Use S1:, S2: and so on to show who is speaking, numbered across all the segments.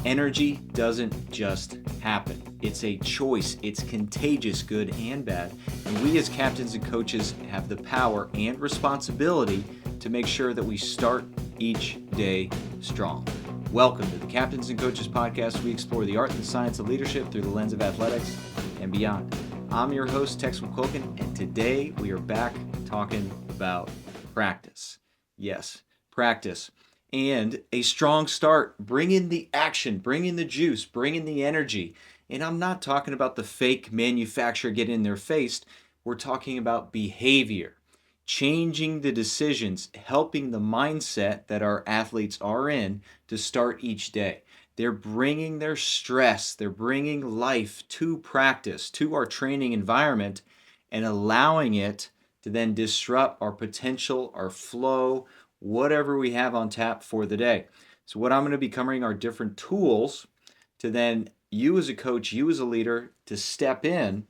S1: Energy doesn't just happen. It's a choice. It's contagious, good and bad. And we as captains and coaches have the power and responsibility to make sure that we start each day strong. Welcome to the Captains and Coaches Podcast. We explore the art and science of leadership through the lens of athletics and beyond. I'm your host, Tex McQuilkin, and today we are back talking about practice. Yes, practice. And a strong start. Bring in the action, bring in the juice, bring in the energy. And I'm not talking about the fake manufacturer get in their face. We're talking about behavior, changing the decisions, helping the mindset that our athletes are in to start each day. They're bringing their stress, they're bringing life to practice, to our training environment, and allowing it to then disrupt our potential, our flow, whatever we have on tap for the day. So what I'm going to be covering are different tools to then you as a coach, you as a leader, to step in,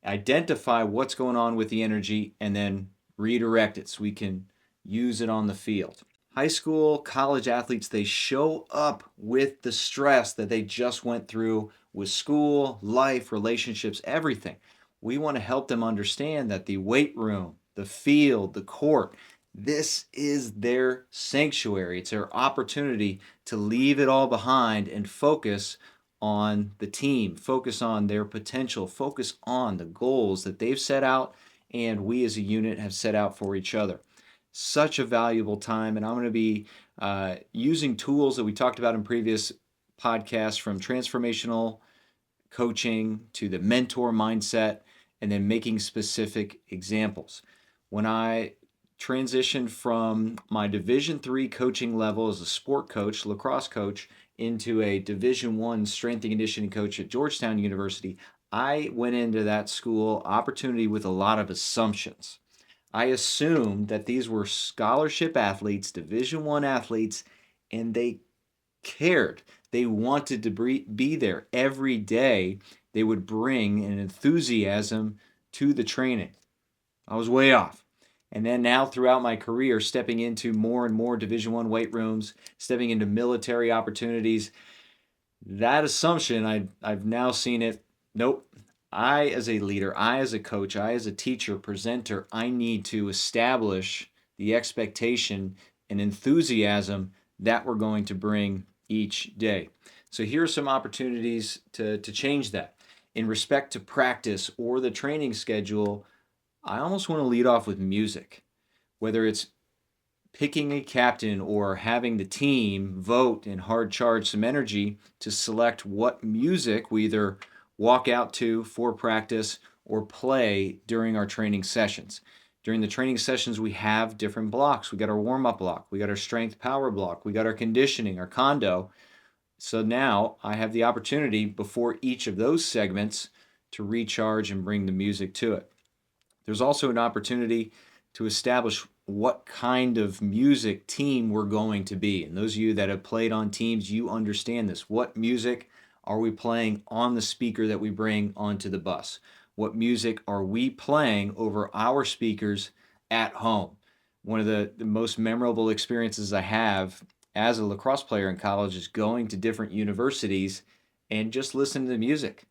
S1: identify what's going on with the energy, and then redirect it so we can use it on the field. High school, college athletes, they show up with the stress that they just went through with school, life, relationships, everything. We want to help them understand that the weight room, the field, the court, this is their sanctuary. It's their opportunity to leave it all behind and focus on the team, focus on their potential, focus on the goals that they've set out and we as a unit have set out for each other. Such a valuable time, and I'm going to be using tools that we talked about in previous podcasts, from transformational coaching to the mentor mindset, and then making specific examples. When I transitioned from my Division III coaching level as a sport coach, lacrosse coach, into a Division I strength and conditioning coach at Georgetown University, I went into that school opportunity with a lot of assumptions. I assumed that these were scholarship athletes, Division I athletes, and they cared. They wanted to be there every day. They would bring an enthusiasm to the training. I was way off. And then now throughout my career, stepping into more and more Division I weight rooms, stepping into military opportunities, that assumption, I've now seen it. Nope. I, as a leader, I, as a coach, I, as a teacher, presenter, I need to establish the expectation and enthusiasm that we're going to bring each day. So here are some opportunities to change that. In respect to practice or the training schedule, I almost want to lead off with music, whether it's picking a captain or having the team vote and hard charge some energy to select what music we either walk out to for practice or play during our training sessions. During the training sessions, we have different blocks. We got our warm-up block, we got our strength power block, we got our conditioning, our condo. So now I have the opportunity before each of those segments to recharge and bring the music to it. There's also an opportunity to establish what kind of music team we're going to be. And those of you that have played on teams, you understand this. What music are we playing on the speaker that we bring onto the bus? What music are we playing over our speakers at home? One of the most memorable experiences I have as a lacrosse player in college is going to different universities and just listening to the music.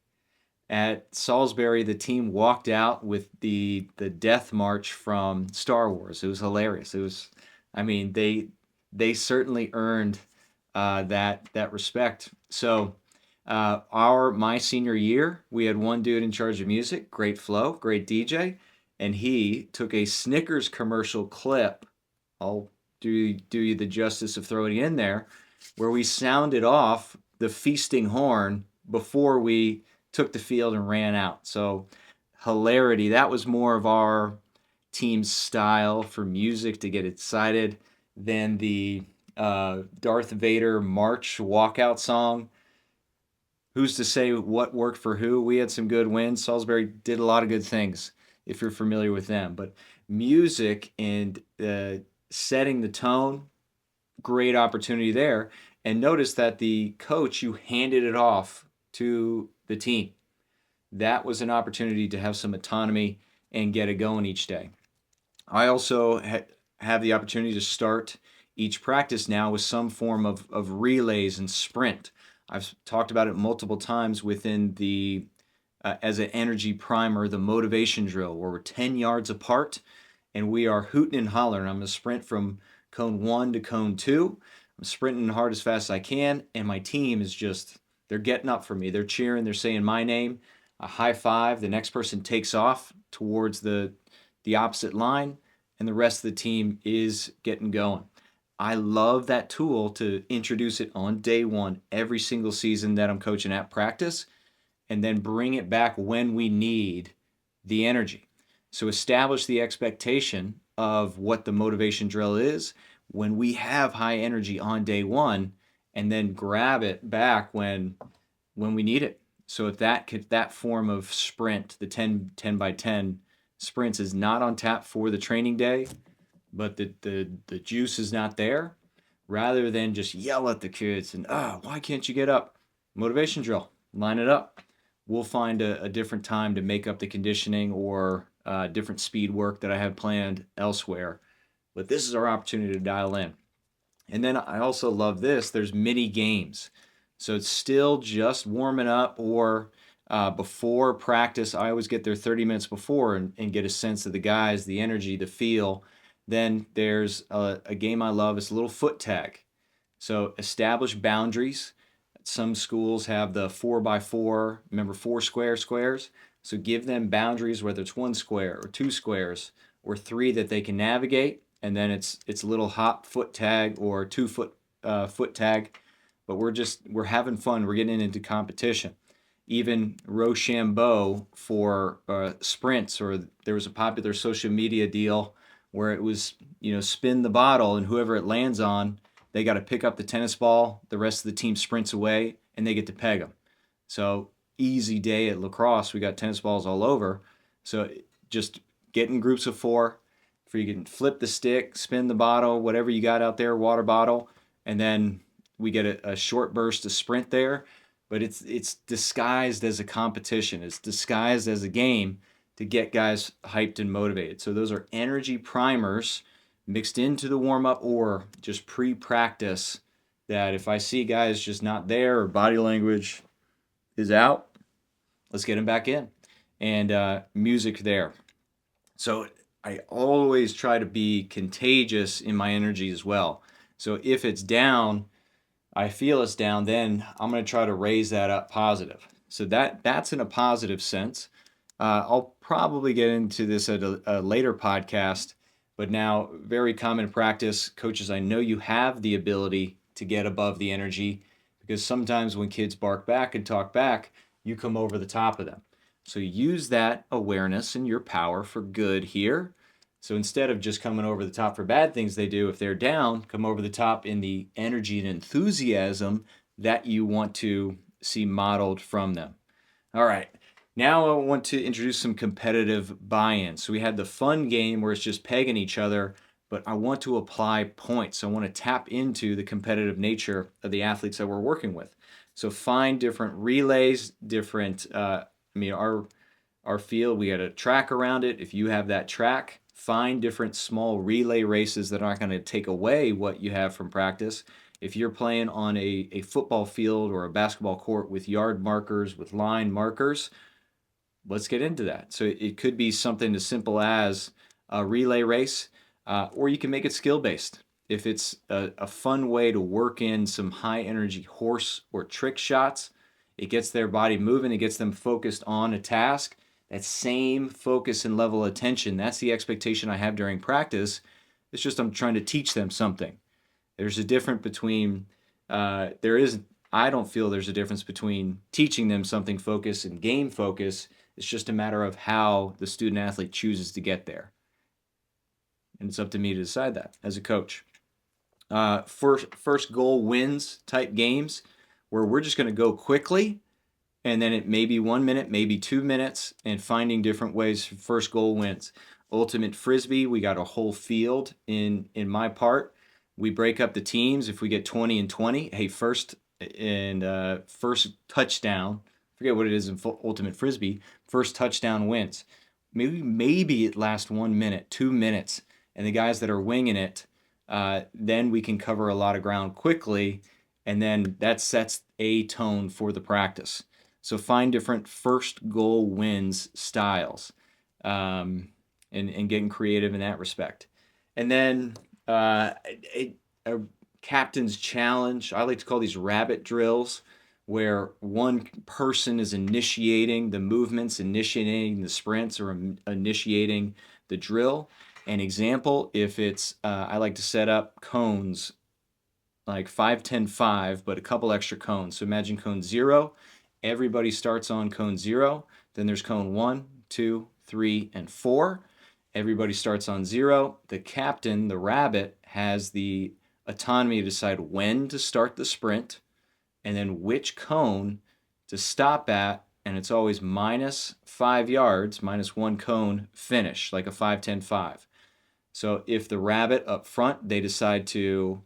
S1: At Salisbury, the team walked out with the death march from Star Wars. It was hilarious. They certainly earned that respect. So my senior year, we had one dude in charge of music, great flow, great DJ, and he took a Snickers commercial clip. I'll do you the justice of throwing it in there, where we sounded off the feasting horn before we took the field and ran out. So hilarity. That was more of our team's style for music to get excited than the Darth Vader march walkout song. Who's to say what worked for who? We had some good wins. Salisbury did a lot of good things, if you're familiar with them. But music and setting the tone, great opportunity there. And notice that the coach, you handed it off to the team. That was an opportunity to have some autonomy and get it going each day. I also have the opportunity to start each practice now with some form of relays and sprint. I've talked about it multiple times within the as an energy primer, the motivation drill, where we're 10 yards apart and we are hooting and hollering. I'm going to sprint from cone 1 to cone 2. I'm sprinting hard as fast as I can, and my team is just, they're getting up for me. They're cheering, they're saying my name, a high five. The next person takes off towards the opposite line, and the rest of the team is getting going. I love that tool to introduce it on day one every single season that I'm coaching at practice, and then bring it back when we need the energy. So establish the expectation of what the motivation drill is when we have high energy on day one, and then grab it back when we need it. So if that form of sprint, the 10 by 10 sprints, is not on tap for the training day, but the juice is not there, rather than just yell at the kids and, why can't you get up? Motivation drill, line it up. We'll find a different time to make up the conditioning or different speed work that I have planned elsewhere. But this is our opportunity to dial in. And then I also love this. There's mini games. So it's still just warming up, or before practice. I always get there 30 minutes before and get a sense of the guys, the energy, the feel. Then there's a game I love. It's a little foot tag. So establish boundaries. Some schools have the 4x4, remember, 4 squares. So give them boundaries, whether it's 1 square or 2 squares or 3 that they can navigate. And then it's a little hop foot tag or 2 foot foot tag. But we're having fun. We're getting into competition. Even Rochambeau for sprints, or there was a popular social media deal where it was, spin the bottle, and whoever it lands on, they got to pick up the tennis ball. The rest of the team sprints away, and they get to peg them. So easy day at lacrosse. We got tennis balls all over. So just get in groups of 4. For you can flip the stick, spin the bottle, whatever you got out there, water bottle, and then we get a short burst of sprint there. But it's disguised as a competition. It's disguised as a game to get guys hyped and motivated. So those are energy primers mixed into the warm-up or just pre-practice, that if I see guys just not there or body language is out, let's get them back in. And music there. So I always try to be contagious in my energy as well. So if it's down, I feel it's down, then I'm going to try to raise that up positive. So that's in a positive sense. I'll probably get into this at a later podcast, but now, very common practice. Coaches, I know you have the ability to get above the energy, because sometimes when kids bark back and talk back, you come over the top of them. So use that awareness and your power for good here. So instead of just coming over the top for bad things they do, if they're down, come over the top in the energy and enthusiasm that you want to see modeled from them. All right. Now I want to introduce some competitive buy-in. So we had the fun game where it's just pegging each other, but I want to apply points. I want to tap into the competitive nature of the athletes that we're working with. So find different relays, different, our field, we got a track around it. If you have that track, find different small relay races that aren't going to take away what you have from practice. If you're playing on a football field or a basketball court with yard markers, with line markers, let's get into that. So it could be something as simple as a relay race, or you can make it skill-based. If it's a fun way to work in some high-energy horse or trick shots, it gets their body moving, it gets them focused on a task. That same focus and level of attention, that's the expectation I have during practice. It's just I'm trying to teach them something. There's a difference between, I don't feel there's a difference between teaching them something focus and game focus. It's just a matter of how the student athlete chooses to get there. And it's up to me to decide that as a coach. First goal wins type games, where we're just going to go quickly, and then it may be 1 minute, maybe 2 minutes, and finding different ways for first goal wins. Ultimate Frisbee, we got a whole field in my part. We break up the teams. If we get 20 and 20, hey, first touchdown, forget what it is in Ultimate Frisbee, first touchdown wins. Maybe it lasts 1 minute, 2 minutes, and the guys that are winging it, then we can cover a lot of ground quickly, And then that sets a tone for the practice. So find different first goal wins styles, and getting creative in that respect. And then a captain's challenge. I like to call these rabbit drills, where one person is initiating the movements, initiating the sprints, or initiating the drill. An example, if it's, I like to set up cones like 5, 10, 5, but a couple extra cones. So imagine cone 0. Everybody starts on cone 0. Then there's cone 1, 2, 3, and 4. Everybody starts on 0. The captain, the rabbit, has the autonomy to decide when to start the sprint and then which cone to stop at. And it's always minus 5 yards, minus 1 cone finish, like a 5, 10, 5. So if the rabbit up front, they decide to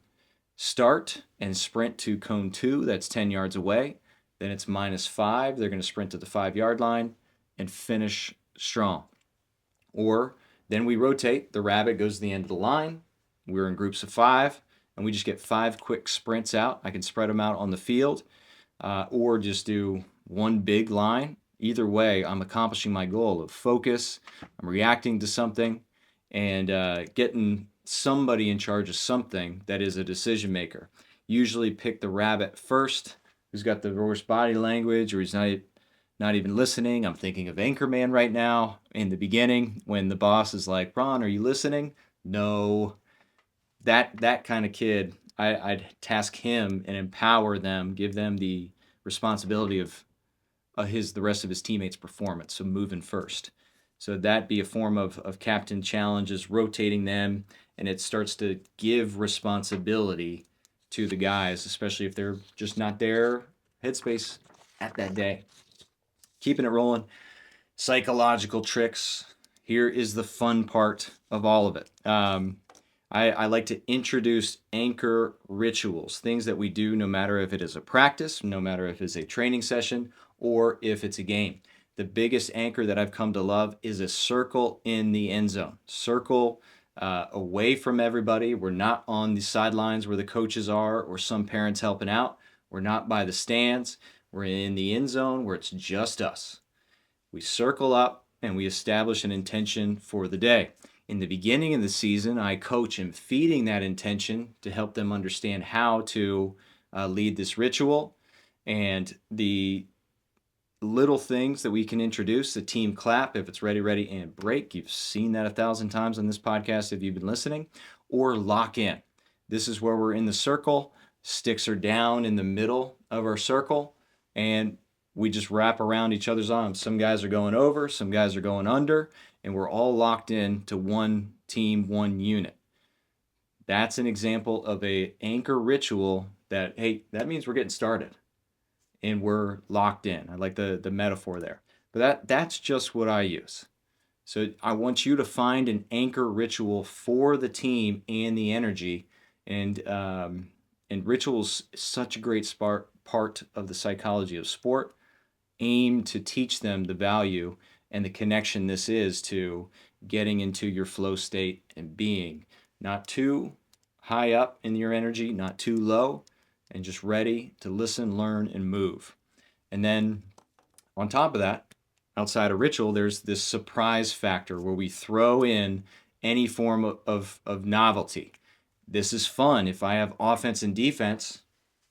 S1: start and sprint to cone 2, that's 10 yards away, then it's minus 5. They're going to sprint to the 5-yard line and finish strong. Or then we rotate. The rabbit goes to the end of the line. We're in groups of 5, and we just get 5 quick sprints out. I can spread them out on the field, or just do one big line. Either way, I'm accomplishing my goal of focus. I'm reacting to something and getting somebody in charge of something that is a decision maker. Usually pick the rabbit first, who's got the worst body language, or he's not even listening. I'm thinking of Anchorman right now in the beginning when the boss is like, Ron, are you listening? No. That kind of kid, I'd task him and empower them, give them the responsibility of the rest of his teammates' performance, so moving first. So that'd be a form of captain challenges, rotating them, and it starts to give responsibility to the guys, especially if they're just not their headspace at that day. Keeping it rolling. Psychological tricks. Here is the fun part of all of it. I like to introduce anchor rituals, things that we do no matter if it is a practice, no matter if it's a training session, or if it's a game. The biggest anchor that I've come to love is a circle in the end zone. Circle away from everybody. We're not on the sidelines where the coaches are or some parents helping out. We're not by the stands. We're in the end zone where it's just us. We circle up and we establish an intention for the day. In the beginning of the season, I coach in feeding that intention to help them understand how to lead this ritual, and the little things that we can introduce, the team clap if it's ready, ready, and break. You've seen that 1,000 times on this podcast if you've been listening. Or lock in. This is where we're in the circle. Sticks are down in the middle of our circle, and we just wrap around each other's arms. Some guys are going over, some guys are going under, and we're all locked in to one team, one unit. That's an example of a anchor ritual that, hey, that means we're getting started and we're locked in. I like the metaphor there. But that's just what I use. So I want you to find an anchor ritual for the team and the energy. And rituals is such a great part of the psychology of sport. Aim to teach them the value and the connection this is to getting into your flow state and being not too high up in your energy, not too low, and just ready to listen, learn, and move. And then on top of that, outside of ritual, there's this surprise factor where we throw in any form of novelty. This is fun. If I have offense and defense,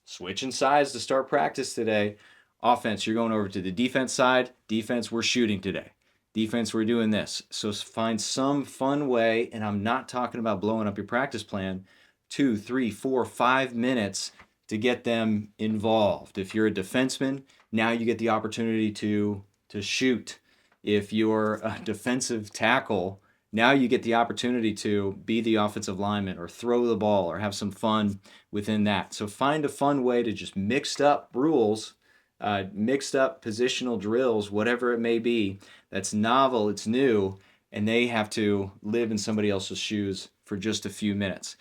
S1: switching sides to start practice today. Offense, you're going over to the defense side. Defense, we're shooting today. Defense, we're doing this. So find some fun way, and I'm not talking about blowing up your practice plan, 2, 3, 4, 5 minutes to get them involved. If you're a defenseman, now you get the opportunity to shoot. If you're a defensive tackle, now you get the opportunity to be the offensive lineman or throw the ball or have some fun within that. So find a fun way to just mixed up rules, mixed up positional drills, whatever it may be, that's novel, it's new, and they have to live in somebody else's shoes for just a few minutes.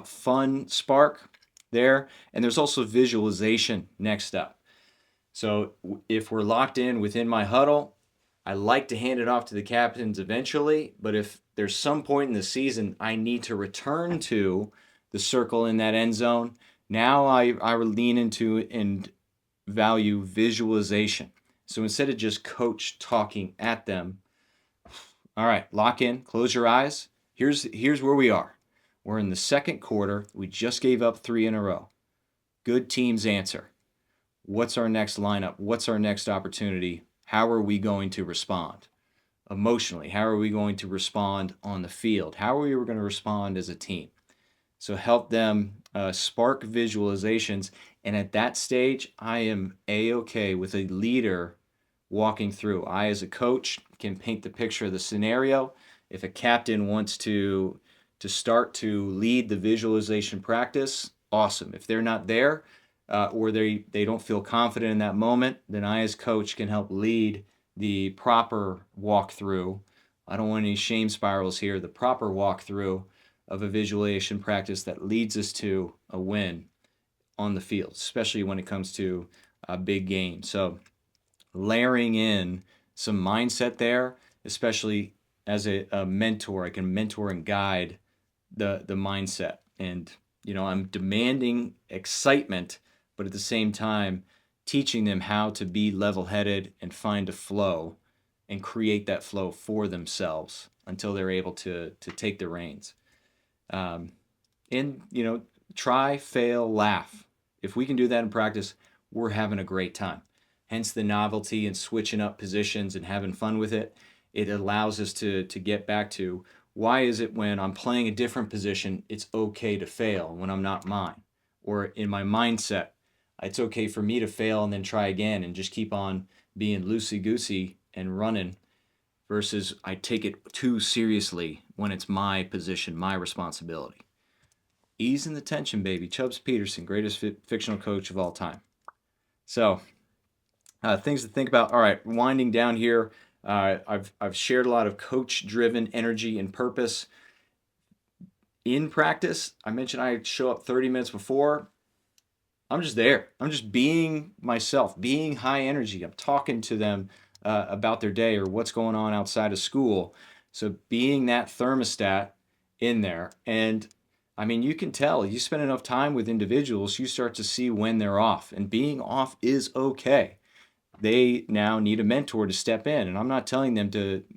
S1: Fun spark there. And there's also visualization next up. So if we're locked in within my huddle, I like to hand it off to the captains eventually, but if there's some point in the season I need to return to the circle in that end zone, Now I lean into and value visualization. So instead of just coach talking at them, all right, lock in, close your eyes. Here's where we are. We're in the second quarter. We just gave up 3 in a row. Good teams answer. What's our next lineup? What's our next opportunity? How are we going to respond? Emotionally, how are we going to respond on the field? How are we going to respond as a team? So help them spark visualizations. And at that stage, I am A-okay with a leader walking through. I, as a coach, can paint the picture of the scenario. If a captain wants to start to lead the visualization practice, awesome. If they're not there, or they don't feel confident in that moment, then I, as coach, can help lead the proper walkthrough. I don't want any shame spirals here. The proper walkthrough of a visualization practice that leads us to a win on the field, especially when it comes to a big game. So layering in some mindset there, especially as a mentor, I can mentor and guide the mindset. And I'm demanding excitement, but at the same time teaching them how to be level-headed and find a flow and create that flow for themselves until they're able to take the reins. And try, fail, laugh. If we can do that in practice, we're having a great time. Hence the novelty and switching up positions and having fun with it. It allows us to get back to, why is it when I'm playing a different position, it's okay to fail when I'm not mine? Or in my mindset, it's okay for me to fail and then try again and just keep on being loosey-goosey and running, versus I take it too seriously when it's my position, my responsibility. Easing the tension, baby. Chubbs Peterson, greatest fictional coach of all time. So, things to think about. All right, winding down here. I've shared a lot of coach-driven energy and purpose. In practice, I mentioned I show up 30 minutes before. I'm just there. I'm just being myself, being high energy. I'm talking to them about their day or what's going on outside of school. So being that thermostat in there. And I mean, you can tell, you spend enough time with individuals, you start to see when they're off. And being off is okay. They now need a mentor to step in. And I'm not telling them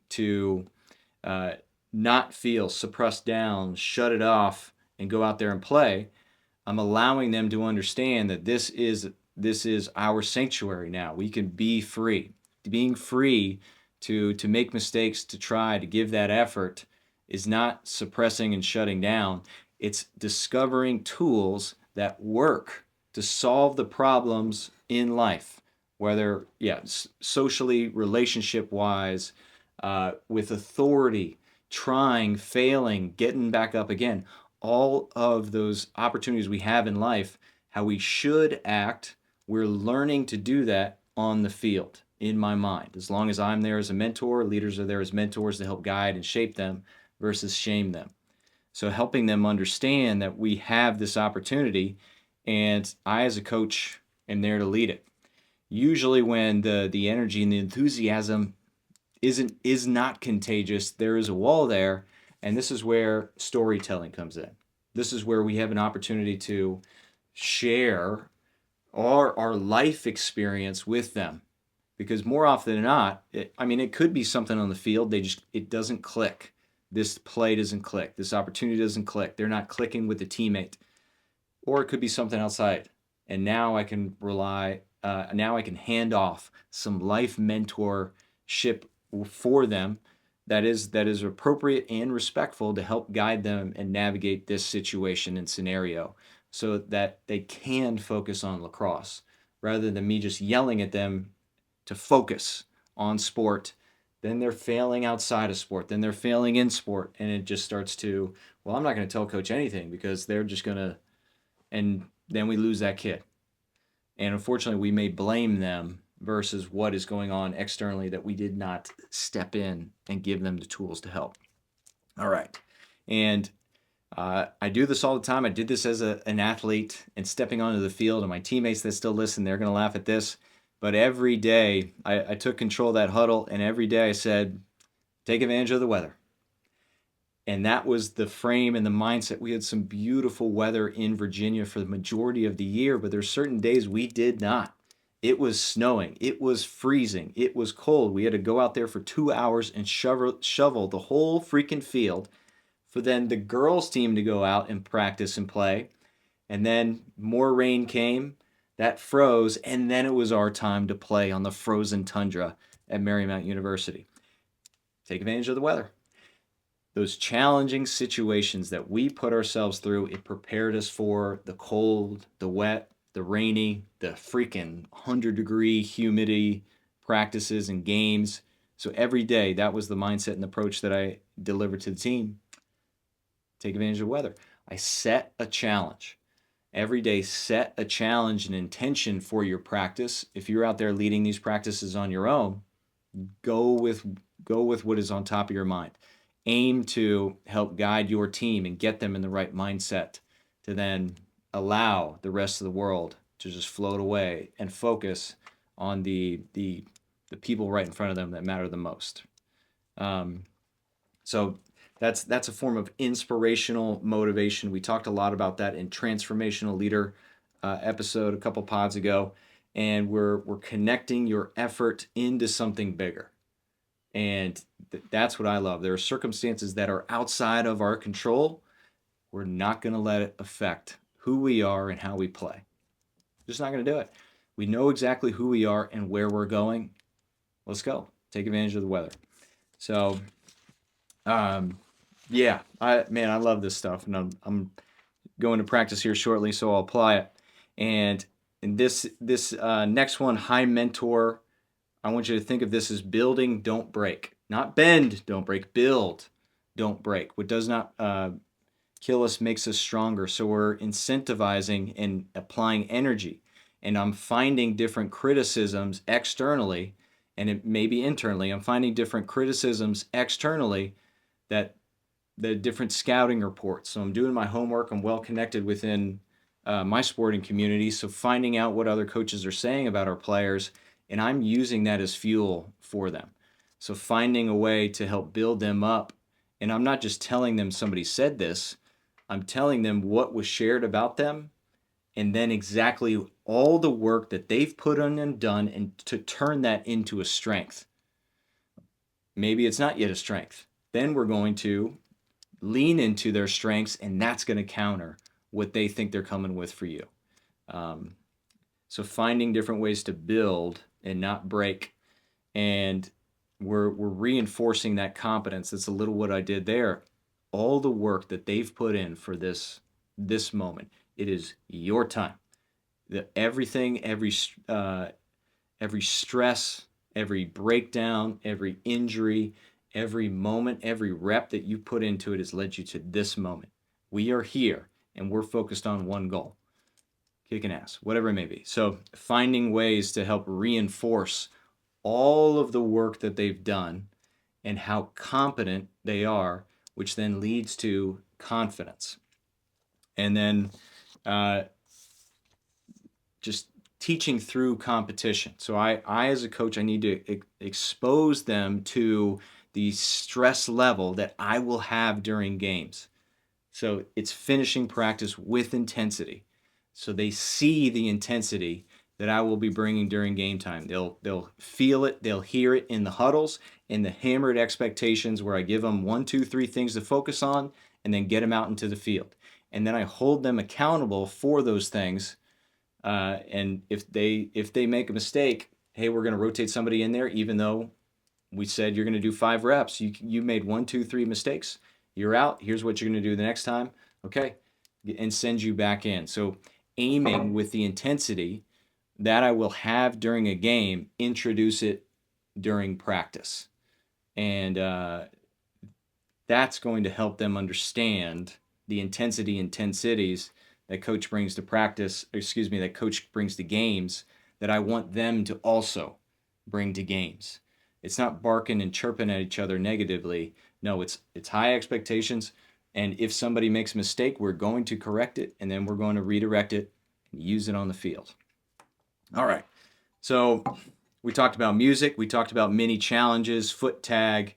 S1: to not feel, suppress down, shut it off, and go out there and play. I'm allowing them to understand that this is our sanctuary now. We can be free. Being free to make mistakes, to try to give that effort, is not suppressing and shutting down. It's discovering tools that work to solve the problems in life, whether socially, relationship wise, with authority, trying, failing, getting back up again. All of those opportunities we have in life, how we should act, we're learning to do that on the field, in my mind. As long as I'm there as a mentor, leaders are there as mentors to help guide and shape them versus shame them. So helping them understand that we have this opportunity, and I, as a coach, am there to lead it. Usually when the energy and the enthusiasm is not contagious, there is a wall there. And this is where storytelling comes in. This is where we have an opportunity to share our life experience with them. Because more often than not, it could be something on the field, it doesn't click. This play doesn't click. This opportunity doesn't click. They're not clicking with the teammate. Or it could be something outside. And now I can now I can hand off some life mentorship for them that is appropriate and respectful to help guide them and navigate this situation and scenario so that they can focus on lacrosse rather than me just yelling at them to focus on sport. Then they're failing outside of sport. Then they're failing in sport. And it just starts to, well, I'm not going to tell coach anything because they're just going to, and then we lose that kid. And unfortunately, we may blame them versus what is going on externally that we did not step in and give them the tools to help. All right. And I do this all the time. I did this as an athlete and stepping onto the field, and my teammates that still listen, they're going to laugh at this. But every day I took control of that huddle, and every day I said, take advantage of the weather. And that was the frame and the mindset. We had some beautiful weather in Virginia for the majority of the year, but there's certain days we did not. It was snowing. It was freezing. It was cold. We had to go out there for 2 hours and shovel the whole freaking field for then the girls' team to go out and practice and play. And then more rain came, that froze, and then it was our time to play on the frozen tundra at Marymount University. Take advantage of the weather. Those challenging situations that we put ourselves through, it prepared us for the cold, the wet, the rainy, the freaking 100-degree humidity practices and games. So every day, that was the mindset and approach that I delivered to the team. Take advantage of the weather. I set a challenge. Every day, set a challenge and intention for your practice. If you're out there leading these practices on your own, go with what is on top of your mind. Aim to help guide your team and get them in the right mindset to then allow the rest of the world to just float away and focus on the people right in front of them that matter the most. So that's a form of inspirational motivation. We talked a lot about that in Transformational Leader episode a couple pods ago, and we're connecting your effort into something bigger. And that's what I love. There are circumstances that are outside of our control. We're not going to let it affect who we are and how we play. Just not going to do it. We know exactly who we are and where we're going. Let's go. Take advantage of the weather. So, yeah, I love this stuff, and I'm going to practice here shortly, so I'll apply it. And this next one, high mentor. I want you to think of this as building, don't break. Not bend, don't break. Build, don't break. What does not kill us makes us stronger. So we're incentivizing and applying energy. And I'm finding different criticisms externally, and it may be internally. I'm finding different criticisms externally that the different scouting reports. So I'm doing my homework. I'm well connected within my sporting community. So finding out what other coaches are saying about our players, and I'm using that as fuel for them. So finding a way to help build them up. And I'm not just telling them somebody said this, I'm telling them what was shared about them, and then exactly all the work that they've put on and done, and to turn that into a strength. Maybe it's not yet a strength. Then we're going to lean into their strengths, and that's going to counter what they think they're coming with for you. So finding different ways to build and not break, and we're reinforcing that competence. That's a little what I did there. All the work that they've put in for this moment. It is your time. Everything, every stress, every breakdown, every injury, every moment, every rep that you put into it has led you to this moment. We are here, and we're focused on one goal. Kicking ass, whatever it may be. So finding ways to help reinforce all of the work that they've done and how competent they are, which then leads to confidence. And then just teaching through competition. So I as a coach, I need to expose them to the stress level that I will have during games. So it's finishing practice with intensity. So they see the intensity that I will be bringing during game time. They'll feel it, they'll hear it in the huddles, in the hammered expectations where I give them 1, 2, 3 things to focus on, and then get them out into the field. And then I hold them accountable for those things. And if they make a mistake, hey, we're going to rotate somebody in there, even though we said you're going to do 5 reps. You made 1, 2, 3 mistakes. You're out. Here's what you're going to do the next time. Okay, and send you back in. So aiming with the intensity that I will have during a game, introduce it during practice. And that's going to help them understand the intensities that coach brings to practice, that coach brings to games, that I want them to also bring to games. It's not barking and chirping at each other negatively. No, it's high expectations. And if somebody makes a mistake, we're going to correct it, and then we're going to redirect it and use it on the field. All right. So we talked about music. We talked about mini challenges, foot tag.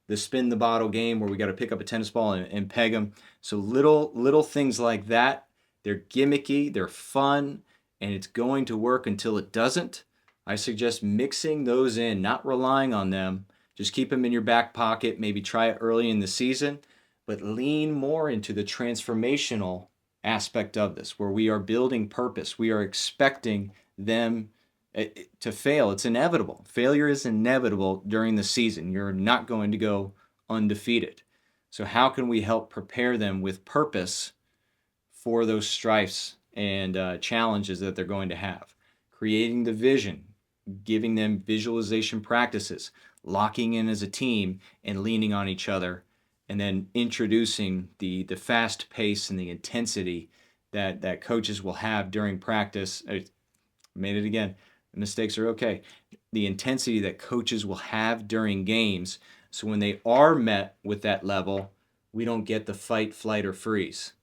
S1: the spin the bottle game where we got to pick up a tennis ball and peg them. So little things like that. They're gimmicky, they're fun, and it's going to work until it doesn't. I suggest mixing those in, not relying on them. Just keep them in your back pocket. Maybe try it early in the season, but lean more into the transformational aspect of this, where we are building purpose. We are expecting them to fail. It's inevitable. Failure is inevitable during the season. You're not going to go undefeated. So how can we help prepare them with purpose for those strifes and challenges that they're going to have? Creating the vision, giving them visualization practices, locking in as a team and leaning on each other, and then introducing the fast pace and the intensity that coaches will have during practice. I made it again. Mistakes are okay. The intensity that coaches will have during games, so when they are met with that level, we don't get the fight, flight, or freeze.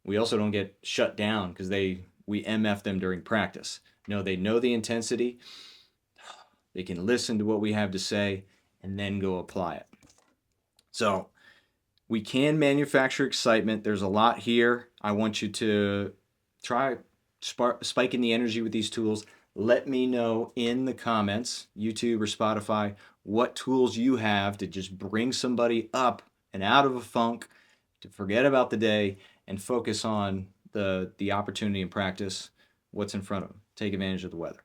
S1: We also don't get shut down because we MF them during practice. No, they know the intensity. They can listen to what we have to say and then go apply it. So we can manufacture excitement. There's a lot here. I want you to try spiking the energy with these tools. Let me know in the comments, YouTube or Spotify, what tools you have to just bring somebody up and out of a funk, to forget about the day and focus on the opportunity and practice what's in front of them. Take advantage of the weather.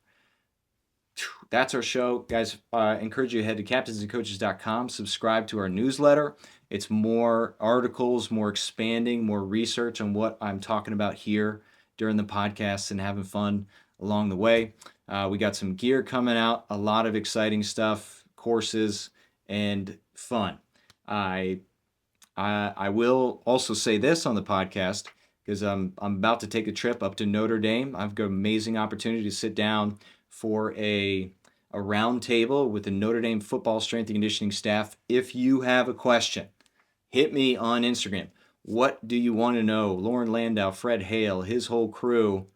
S1: That's our show. Guys, I encourage you to head to captainsandcoaches.com, subscribe to our newsletter. It's more articles, more expanding, more research on what I'm talking about here during the podcast and having fun along the way. We got some gear coming out, a lot of exciting stuff, courses, and fun. I will also say this on the podcast, because I'm about to take a trip up to Notre Dame. I've got an amazing opportunity to sit down for a round table with the Notre Dame football strength and conditioning staff. If you have a question, hit me on Instagram. What do you want to know? Lauren Landau, Fred Hale, his whole crew.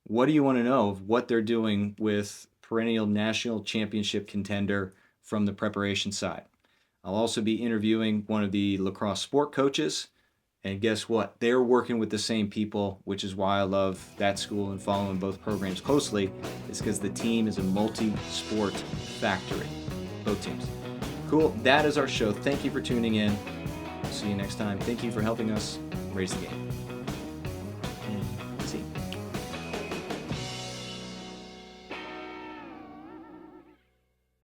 S1: What do you want to know of what they're doing with perennial national championship contender from the preparation side? I'll also be interviewing one of the lacrosse sport coaches. And guess what? They're working with the same people, which is why I love that school and following both programs closely, is because the team is a multi-sport factory, both teams. Cool. That is our show. Thank you for tuning in. See you next time. Thank you for helping us raise the game.